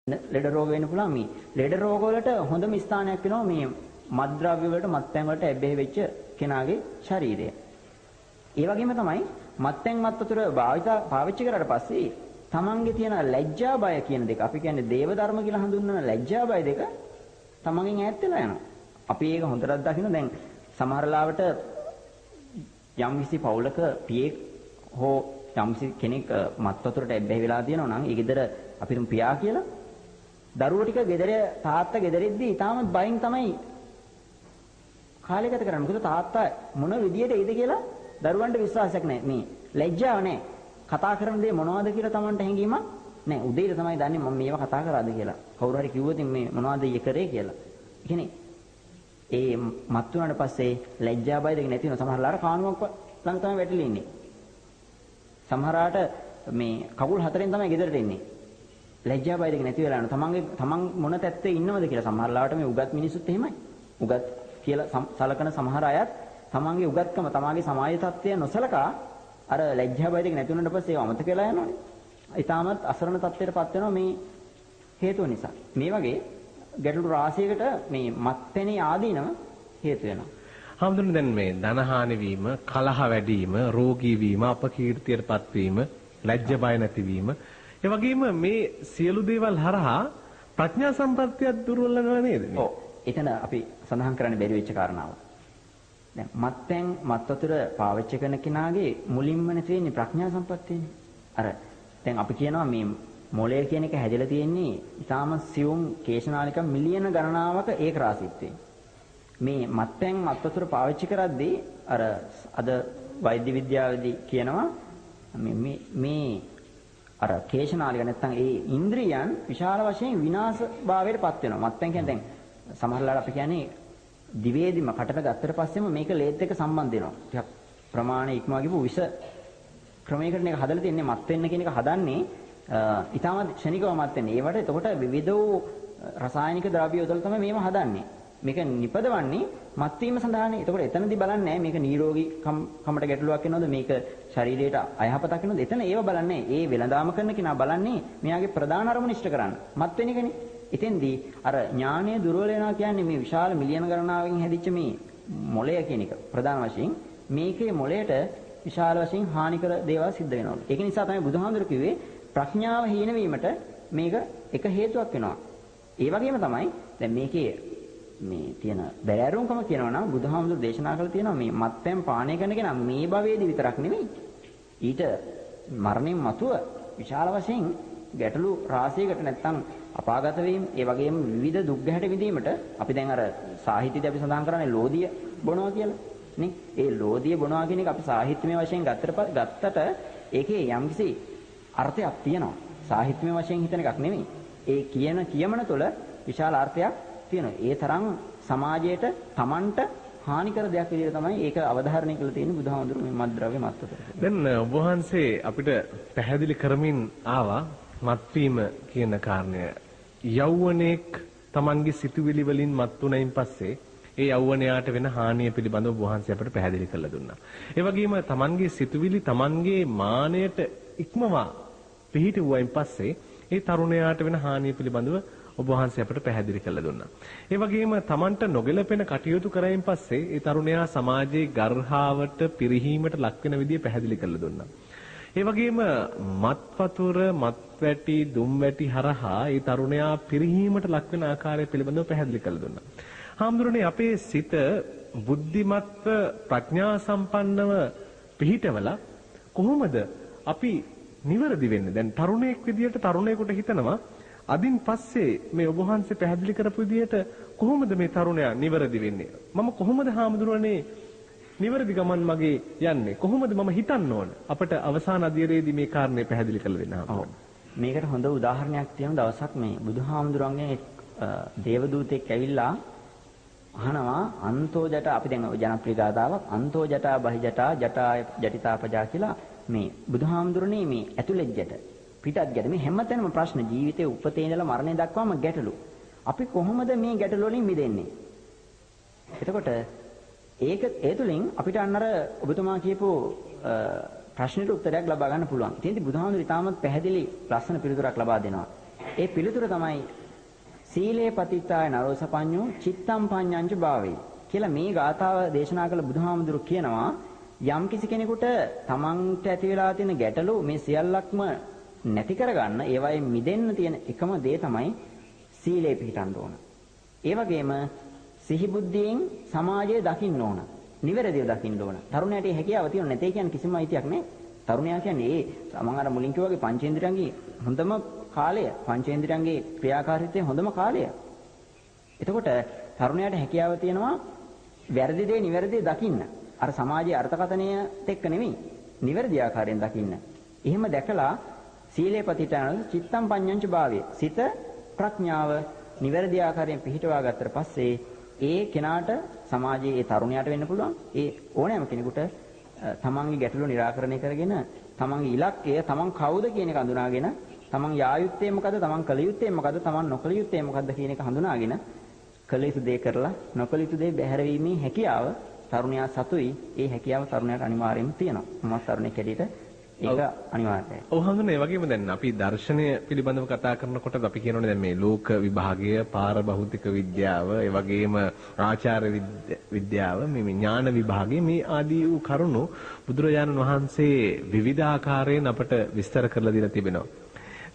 ලෙඩ රෝග වෙන්න පුළුවන් මේ. ලෙඩ රෝග වලට හොඳම ස්ථානයක් වෙනවා මේ මත්ද්‍රව්‍ය වලට මත්පැන් වලට ඇබ්බැහි වෙච්ච කෙනාගේ ශරීරය. ඒ වගේම තමයි මත්පැන් මත් වතුර පාවිච්චි කරාට පස්සේ තමන්ගේ තියෙන ලැජ්ජා බය කියන දෙක අපි කියන්නේ දේව ධර්ම කියලා හඳුන්වන ලැජ්ජා බය දෙක තමන්ගෙන් ඈත් වෙලා යනවා. අපි ඒක හොඳට දකින්න දැන් සමහර ලාවට යම්කිසි පවුලක පියෙක් හෝ යම්කිසි කෙනෙක් මත් වතුරට ඇබ්බැහි වෙලා තියෙනවා නම් ඒ ගෙදර අපි තුන් පියා කියලා දරුවෝ ටික ගෙදර තාත්තා ගෙදරෙද්දී ඊටාම බයින් තමයි කාලය ගත කරන්නේ. මොකද තාත්තා මොන විදියට එයිද කියලා දරුවන්ට විශ්වාසයක් නැහැ. මේ ලැජ්ජාව නැහැ. කතා කරන දේ මොනවද කියලා Tamanට හැඟීමක් නැහැ. උදේට තමයි දන්නේ මම මේවා කතා කරාද කියලා. කවුරු හරි කිව්වොත් මේ මොනවද ඊ කරේ කියලා. ඒ කියන්නේ ඒ මත් වුණාට පස්සේ ලැජ්ජා බය දෙක නැති වෙන සමහරලාට කානුවක් ළඟ තමයි වැටිලා ඉන්නේ. සමහරාට මේ කකුල් හතරෙන් තමයි ගෙදරට එන්නේ. ලැජ්ජා බය දෙක නැති වෙලා යනවා. තමන් මොන තැත්තේ ඉන්නවද කියලා සමහරලාට මේ උගත් මිනිස්සුත් එහෙමයි. උගත් කියලා සලකන සමහර අයත් තමන්ගේ උගත්කම තමාගේ සමාජ තත්ත්වය නොසලකා අර ලැජ්ජා බය දෙක නැති වුණාට පස්සේ ඒව අමතක වෙලා යනවනේ. ඊටමත් අසරණ තත්ත්වයටපත් වෙනවා මේ හේතුව නිසා. මේ වගේ ගැටලු රාශියකට මේ මත්පැනේ ආදීනම හේතු වෙනවා. හැමදෙන්න දැන් මේ ධනහානි වීම, කලහ වැඩි වීම, රෝගී වීම, අපකීර්තියටපත් වීම, ලැජ්ජ බය නැතිවීම, ඒ වගේම මේ සියලු දේවල් හරහා ප්‍රඥා සම්පත්තියක් දුර්වල වෙනවා නේද? ඔව්. එතන අපි සඳහන් කරන්න බැරි වෙච්ච කාරණාව. දැන් මත්පැන් මත් වතුර පාවිච්චි කරන කෙනාගේ මුලින්ම නැති වෙන්නේ ප්‍රඥා සම්පත්තියනේ. අර දැන් අපි කියනවා මේ මොලේ කියන එක හැදලා තියෙන්නේ ඊටාම සියුම් කේශනාලික මිලියන ගණනාවක ඒක රාශීත්වයෙන්. මේ මත්පැන් මත් වතුර පාවිච්චි කරද්දී අර අද වෛද්‍ය විද්‍යාවේදී කියනවා මේ අර කේශනාලික නැත්තම් ඒ ඉන්ද්‍රියයන් විශාල වශයෙන් විනාශභාවයටපත් වෙනවා. මත්පැන් කියන්නේ දැන් සමහරවිට අපි කියන්නේ දිවේදිම කටට ගත්තට පස්සෙම මේක ලේත් එක්ක සම්බන්ධ වෙනවා. ටිකක් ප්‍රමාණය ඉක්මවා ගිහපු විස ක්‍රමයකට මේක හදලා තියන්නේ මත් වෙන්න කියන එක හදන්නේ ඊටම ක්ෂණිකව මත් වෙන්නේ. ඒවට එතකොට විවිධ වූ රසායනික ද්‍රව්‍ය යොදලා තමයි මේව හදන්නේ. මේක නිපදවන්නේ මත් වීම සඳහානේ. එතකොට එතනදී බලන්නේ මේක නිරෝගී කමට ගැටලුවක් වෙනවද මේක ශරීරයට අයහපතක් වෙනවද? එතන ඒව බලන්නේ. ඒ වෙළඳාම කරන කෙනා බලන්නේ මෙයාගේ ප්‍රධාන අරමුණ ඉෂ්ට කරන්න. මත් වෙන එකනේ. එතෙන්දී අර ඥානය දුර්වල වෙනවා කියන්නේ මේ විශාල මිලියන ගණනාවකින් හැදිච්ච මේ මොළය කියන එක ප්‍රධාන වශයෙන් මේකේ මොළයට විශාල වශයෙන් හානිකර දේවල් සිද්ධ වෙනවා. ඒක නිසා තමයි බුදුහාමුදුරු කිව්වේ ප්‍රඥාව හීන වීමට මේක එක හේතුවක් වෙනවා. ඒ වගේම තමයි දැන් මේකේ මේ තියෙන බැරෑරුම්කම කියනවා නම් බුදුහාමුදුරු දේශනා කළ තියෙනවා මේ මත්පැන් පානය කරන කෙනා මේ භවයේදී විතරක් නෙමෙයි ඊට මරණයෙන් මතුව විශාල වශයෙන් ගැටලු රාශියකට නැත්තම් අපාගත වීම ඒ වගේම විවිධ දුක් ගැහැට විඳීමට අපි දැන් අර සාහිත්‍යයේදී අපි සඳහන් කරන්නේ ලෝදිය බොනවා කියලා නේ. ඒ ලෝදිය බොනවා කියන එක අපි සාහිත්‍යමය වශයෙන් ගත්තට ඒකේ යම්කිසි අර්ථයක් තියෙනවා. සාහිත්‍යමය වශයෙන් හිතන එකක් නෙමෙයි. ඒ කියමන තුළ විශාල අර්ථයක් තියෙනවා. ඒ තරම් සමාජයට Tamanට හානිකර දෙයක් විදිහට තමයි ඒක අවධාරණය කරලා තියෙන්නේ බුදුහාමුදුරු මේ මත්ද්‍රව්‍ය මත්වතුර. දැන් ඔබ වහන්සේ අපිට පැහැදිලි කරමින් ආවා මත්වීම කියන කාරණය. යෞවනයේක් Tamanගේ සිතුවිලි වලින් මත් වුණයින් පස්සේ ඒ යෞවනයාට වෙන හානිය පිළිබඳව ඔබ වහන්සේ අපිට පැහැදිලි කරලා දුන්නා. ඒ වගේම Tamanගේ සිතුවිලි Tamanගේ මානයට ඉක්මවා පිහිටුවයින් පස්සේ ඒ තරුණයාට වෙන හානිය පිළිබඳව ඔබ වහන්සේ අපට පැහැදිලි කරලා දුන්නා. ඒ වගේම Tamanට නොගැලපෙන කටයුතු කරයින් පස්සේ ඒ තරුණයා සමාජයේ ගර්හාවට පිරිහීමට ලක් වෙන විදිය පැහැදිලි කරලා දුන්නා. ඒ වගේම මත් වතුර, මත් වැටි, දුම් වැටි හරහා ඒ තරුණයා පිරිහීමට ලක් වෙන ආකාරය පිළිබඳව පැහැදිලි කරලා දුන්නා. හාමුදුරනේ අපේ සිත බුද්ධිමත්ව ප්‍රඥා සම්පන්නව පිහිටවලා කොහොමද අපි නිවැරදි වෙන්නේ? දැන් තරුණයෙක් විදියට තරුණයෙකුට හිතනවා අදින් පස්සේ මේ ඔබ වහන්සේ පැහැදිලි කරපු විදියට කොහොමද මේ තරුණයා නිවැරදි වෙන්නේ? මම කොහොමද හාමුදුරනේ නිවැරදි ගමන් මගේ යන්නේ? කොහොමද මම හිතන්න ඕන? අපිට අවසාන අධ්‍යයනයේදී මේ කාරණේ පැහැදිලි කරලා දෙන්න හම්බුනේ. මේකට හොඳ උදාහරණයක් තියෙන දවසක් මේ බුදුහාමුදුරන්ගේ දේවදූතෙක් ඇවිල්ලා අහනවා අන්තෝ ජට අපි දැන් ජනප්‍රිය ගාතාවක් අන්තෝ ජටා බහි ජටා ජටා ජටිතාපජා කියලා මේ බුදුහාමුදුරනේ මේ ඇතුළෙත් ජට පිටත් ගැට මේ හැමතැනම ප්‍රශ්න ජීවිතේ උපතේ ඉඳලා මරණය දක්වාම ගැටලු. අපි කොහොමද මේ ගැටලු වලින් මිදෙන්නේ? එතකොට ඒ තුලින් අපිට අන්නර ඔබතුමා කියපු ප්‍රශ්නෙට උත්තරයක් ලබා ගන්න පුළුවන්. ඉතින් බුදුහාමුදුරු ඉතාමත් පැහැදිලි ලස්සන පිළිතුරක් ලබා දෙනවා. ඒ පිළිතුර තමයි සීලේ පතිත්තාය නරෝසපඤ්ඤෝ චිත්තම් පඤ්ඤංච භාවේ කියලා මේ ගාථාව දේශනා කළ බුදුහාමුදුරු කියනවා යම් කිසි කෙනෙකුට තමන්ට ඇති වෙලා තියෙන ගැටලු මේ සියල්ලක්ම නැති කරගන්න ඒවයින් මිදෙන්න තියෙන එකම දේ තමයි සීලේ පිහිටන්න ඕන. ඒ වගේම සිහි බුද්ධියෙන් සමාජය දකින්න ඕන. නිවැරදිව දකින්න ඕන. තරුණයාට හැකියාව තියෙන නැtei කියන්නේ කිසිම අයිතියක් නැහැ. තරුණයා කියන්නේ මම අර මුලින් කිව්වා වගේ පංචේන්ද්‍රයන්ගේ හොඳම කාලය, පංචේන්ද්‍රයන්ගේ ක්‍රියාකාරීත්වයේ හොඳම කාලය. එතකොට තරුණයාට හැකියාව තියෙනවා වැරදි දේ නිවැරදිව දකින්න. අර සමාජයේ අර්ථකථනයට එක්ක නෙමෙයි, නිවැරදි ආකාරයෙන් දකින්න. එහෙම දැකලා සීලේ පතිතන චිත්තම් පඤ්ඤංච භාවය. සිත ප්‍රඥාව නිවැරදි ආකාරයෙන් පිහිටවා ගත්තට පස්සේ ඒ කෙනාට සමාජයේ ඒ තරුණයාට වෙන්න පුළුවන්. ඒ ඕනෑම කෙනෙකුට තමන්ගේ ගැටලු निराකරණය කරගෙන තමන්ගේ ඉලක්කය තමන් කවුද කියන එක හඳුනාගෙන තමන් යා යුත්තේ මොකද්ද, තමන් කළ යුත්තේ මොකද්ද, තමන් නොකළ යුත්තේ මොකද්ද කියන එක හඳුනාගෙන කළ යුතු දේ කරලා නොකළ යුතු දේ බැහැරවීමේ හැකියාව තරුණයා සතුයි. ඒ හැකියාව තරුණයාට අනිවාර්යයෙන්ම තියෙනවා. මම තරුණයෙක් හැටියට ඒක අනිවාර්යයි. ඔව් හඳුනන ඒ වගේම දැන් අපි දර්ශනය පිළිබඳව කතා කරනකොට අපි කියනෝනේ දැන් මේ ලෝක විභාගය, පාරභෞතික විද්‍යාව, ඒ වගේම ආචාර්ය විද්‍යාව, මේ ඥාන විභාගය මේ ආදී වූ කරුණු බුදුරජාණන් වහන්සේ විවිධාකාරයෙන් අපට විස්තර කරලා දීලා තිබෙනවා.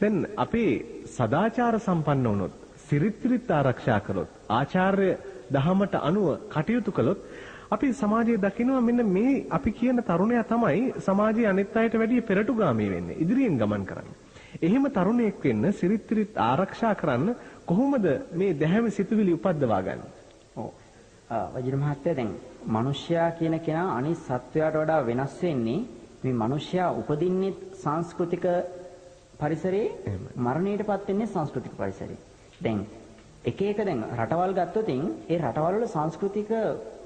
දැන් අපි සදාචාර සම්පන්න වුණොත්, සිරිත් ආරක්ෂා කළොත්, ආචාර්ය දහමට අනුව කටයුතු කළොත් අපි සමාජයේ දකිනවා මෙන්න මේ අපි කියන තරුණයා තමයි සමාජයේ අනිත් අයට වැඩිය පෙරටුගාමී වෙන්නේ, ඉදිරියෙන් ගමන් කරන්නේ. එහෙම තරුණයෙක් වෙන්න සිරිත් ආරක්ෂා කරන්න කොහොමද මේ දැහැමි සිතුවිලි උපද්දවා ගන්න? ඔව්. වජිර මහත්තයා දැන් මිනිසයා කියන කෙනා අනිත් සත්වයාට වඩා වෙනස් වෙන්නේ මේ මිනිසයා උපදින්නේ සංස්කෘතික පරිසරයේ, මරණයටපත් වෙන්නේ සංස්කෘතික පරිසරයේ. දැන් එක දැන් රටවල් ගත්තොත් ඒ රටවල් වල සංස්කෘතික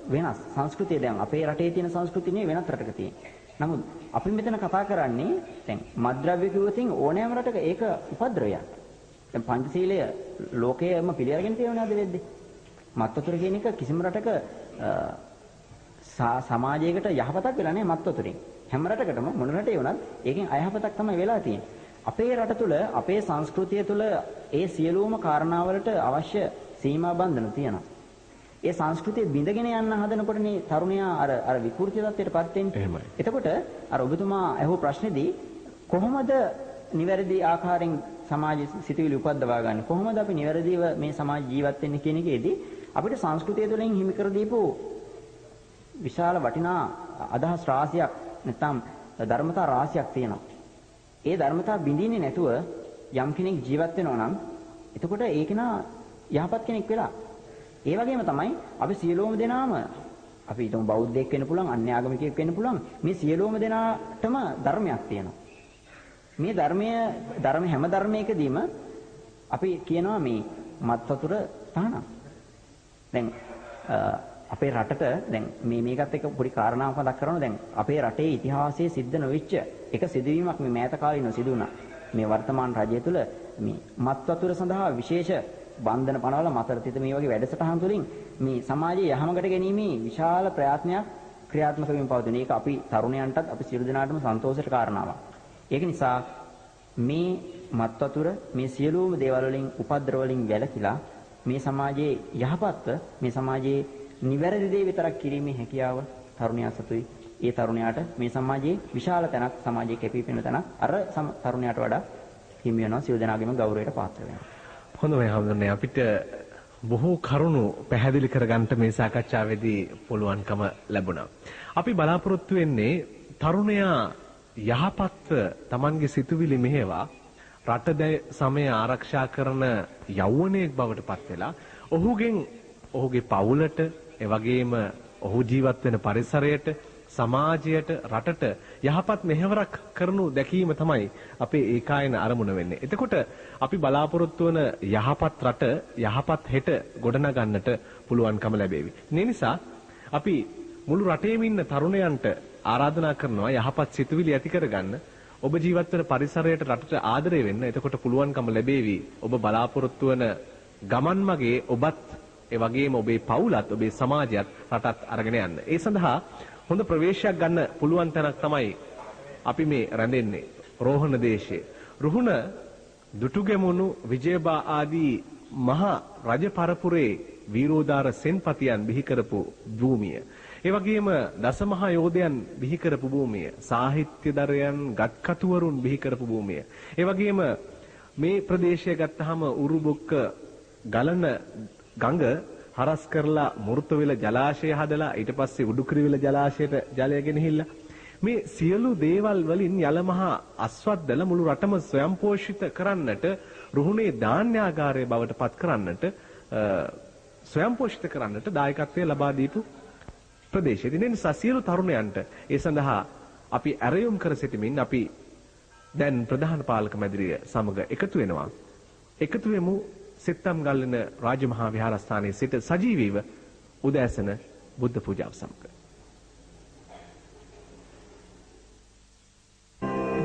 වෙනස්. සංස්කෘතිය දැන් අපේ රටේ තියෙන සංස්කෘතිය නෙවෙයි වෙනත් රටක තියෙන. නමුත් අපි මෙතන කතා කරන්නේ දැන් මද්ද්‍රව්‍ය කිව්වොතින් ඕනෑම රටක ඒක උපද්‍රවයක්. දැන් පංචශීලය ලෝකයේම පිළිඅරගෙන තියෙනවනේ අද වෙද්දී. මත්වතුර කියන එක කිසිම රටක සමාජයකට යහපතක් වෙලා නැහැ මත්වතුරින්. හැම රටකටම මොන රටේ වුණත් ඒකෙන් අයහපතක් තමයි වෙලා තියෙන්නේ. අපේ රට තුළ අපේ සංස්කෘතිය තුළ ඒ සියලුම කාරණාවලට අවශ්‍ය සීමා බන්ධන තියෙනවා. ඒ සංස්කෘතිය බිඳගෙන යන්න හදනකොටනේ තරුණයා අර විකෘති තත්ත්වයටපත් වෙන්නේ. එතකොට අර ඔබතුමා අහුව ප්‍රශ්නේදී කොහොමද නිවැරදි ආකාරයෙන් සමාජ සිතුවිලි උපද්දවා ගන්න? කොහොමද අපි නිවැරදිව මේ සමාජ ජීවත් වෙන්නේ කියන එකේදී අපිට සංස්කෘතිය තුළින් හිමි කර දීපු විශාල වටිනා අදහස් රාශියක් නැත්නම් ධර්මතා රාශියක් තියෙනවා. ඒ ධර්මතා බිඳින්නේ නැතුව යම් කෙනෙක් ජීවත් වෙනවා නම් එතකොට ඒක නා යහපත් කෙනෙක් වෙලා. ඒ වගේම තමයි අපි සියලුම දෙනාම අපි හිතමු බෞද්ධයෙක් වෙන්න පුළුවන්, අන්‍ය ආගමිකයෙක් වෙන්න පුළුවන්. මේ සියලුම දෙනාටම ධර්මයක් තියෙනවා. මේ ධර්ම හැම ධර්මයකදීම අපි කියනවා මේ මත්වතුර තහනම්. දැන් අපේ රටට දැන් මේකත් එක්ක පොඩි කාරණාවක් මතක් කරනවා. දැන් අපේ රටේ ඉතිහාසයේ සිද්ධ නොවිච්ච එක සිදුවීමක් මේ මෑත කාලීනව සිදු වුණා. මේ වර්තමාන රජය තුළ මේ මත්වතුර සඳහා විශේෂ බන්ධන පනවල මතරතිත මේ වගේ වැඩසටහන් තුළින් මේ සමාජයේ යහමඟට ගැනීමේ විශාල ප්‍රයත්නයක් ක්‍රියාත්මක වෙමින් පවතින. ඒක අපි තරුණයන්ටත් අපි සියලු දෙනාටම සන්තෝෂයට කාරණාවක්. ඒක නිසා මේ මත්වතුර මේ සියලුම දේවල් වලින් උපද්‍රව වලින් වැළකීලා මේ සමාජයේ යහපත්ව මේ සමාජයේ නිවැරදි දේ විතරක් කිරීමේ හැකියාව තරුණයා සතුයි. ඒ තරුණයාට මේ සමාජයේ විශාල තැනක් සමාජයේ කැපිපෙනෙන තැනක් අර තරුණයාට වඩා හිමි වෙනවා. සියලු දෙනාගේම ගෞරවයට පාත්‍ර වෙනවා. හොඳයි හඳුනන්නේ අපිට බොහෝ කරුණු පැහැදිලි කරගන්න මේ සාකච්ඡාවේදී පුළුවන්කම ලැබුණා. අපි බලාපොරොත්තු වෙන්නේ තරුණයා යහපත් Tamanගේ සිතුවිලි මෙහෙවා රට සමය ආරක්ෂා කරන යෞවනයෙක් බවට පත් වෙලා ඔහුගේ පවුලට ඒ වගේම ඔහු ජීවත් වෙන පරිසරයට සමාජයට රටට යහපත් මෙහෙවරක් කරනු දැකීම තමයි අපේ ඒකායන අරමුණ වෙන්නේ. එතකොට අපි බලාපොරොත්තු වන යහපත් රට යහපත් හෙට ගොඩනගන්නට පුළුවන්කම ලැබේවි. මේ නිසා අපි මුළු රටේම ඉන්න තරුණයන්ට ආරාධනා කරනවා යහපත් සිතුවිලි ඇති කරගන්න. ඔබ ජීවත් වෙන පරිසරයට රටට ආදරය වෙන්න. එතකොට පුළුවන්කම ලැබේවි ඔබ බලාපොරොත්තු වන ගමන් මගේ ඔබත් ඒ වගේම ඔබේ පවුලත් ඔබේ සමාජයත් රටත් අරගෙන යන්න. ඒ සඳහා හොඳ ප්‍රවේශයක් ගන්න පුළුවන් තැනක් තමයි අපි මේ රැඳෙන්නේ රෝහණ දේශයේ. රුහුණ දුටුගැමුණු විජයබා ආදී මහා රජ පරපුරේ වීරෝදාර සෙන්පතියන් බිහි කරපු භූමිය. ඒ වගේම දසමහා යෝධයන් බිහි කරපු භූමිය. සාහිත්‍යදරයන් ගත්කතුවරුන් බිහි කරපු භූමිය. ඒ වගේම මේ ප්‍රදේශය ගත්තාම උරුබොක්ක ගලන ගඟ හරස් කරලා මුර්තවිල ජලාශය හදලා ඊට පස්සේ උඩුකිරිවිල ජලාශයට ජලය ගෙනහිල්ලා මේ සියලු දේවල් වලින් යලමහා අස්වද්දල මුළු රටම ස්වයංපෝෂිත කරන්නට රුහුණේ ධාන්‍යාගාරය බවට පත් කරන්නට ස්වයංපෝෂිත කරන්නට දායකත්වය ලබා දීපු ප්‍රදේශය. ඒ නිසා සියලු තරුණයන්ට ඒ සඳහා අපි ඇරයුම් කර සිටමින් අපි දැන් ප්‍රධාන පාලක මැදිරිය සමග එකතු වෙනවා. එකතු වෙමු සිත්තම් ගල්ලන රාජමහා විහාරස්ථානයේ සිට සජීවීව උදෑසන බුද්ධ පූජාව සමග.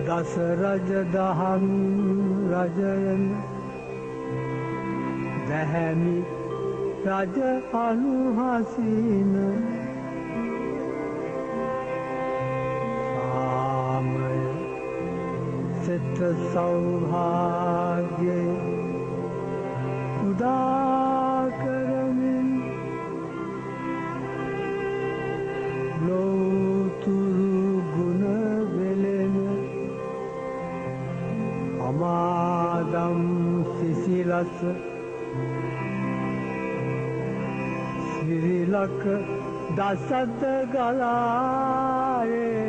දස රජ දහම් රජයන් දැහැමි රජ අනුහසින සාමය සිත සෞභාග්‍ය උදා කරමින් ලෝතුරු ගුණ වෙලෙන අමාදම් සිසිලස සිරිලක දසත ගලායේ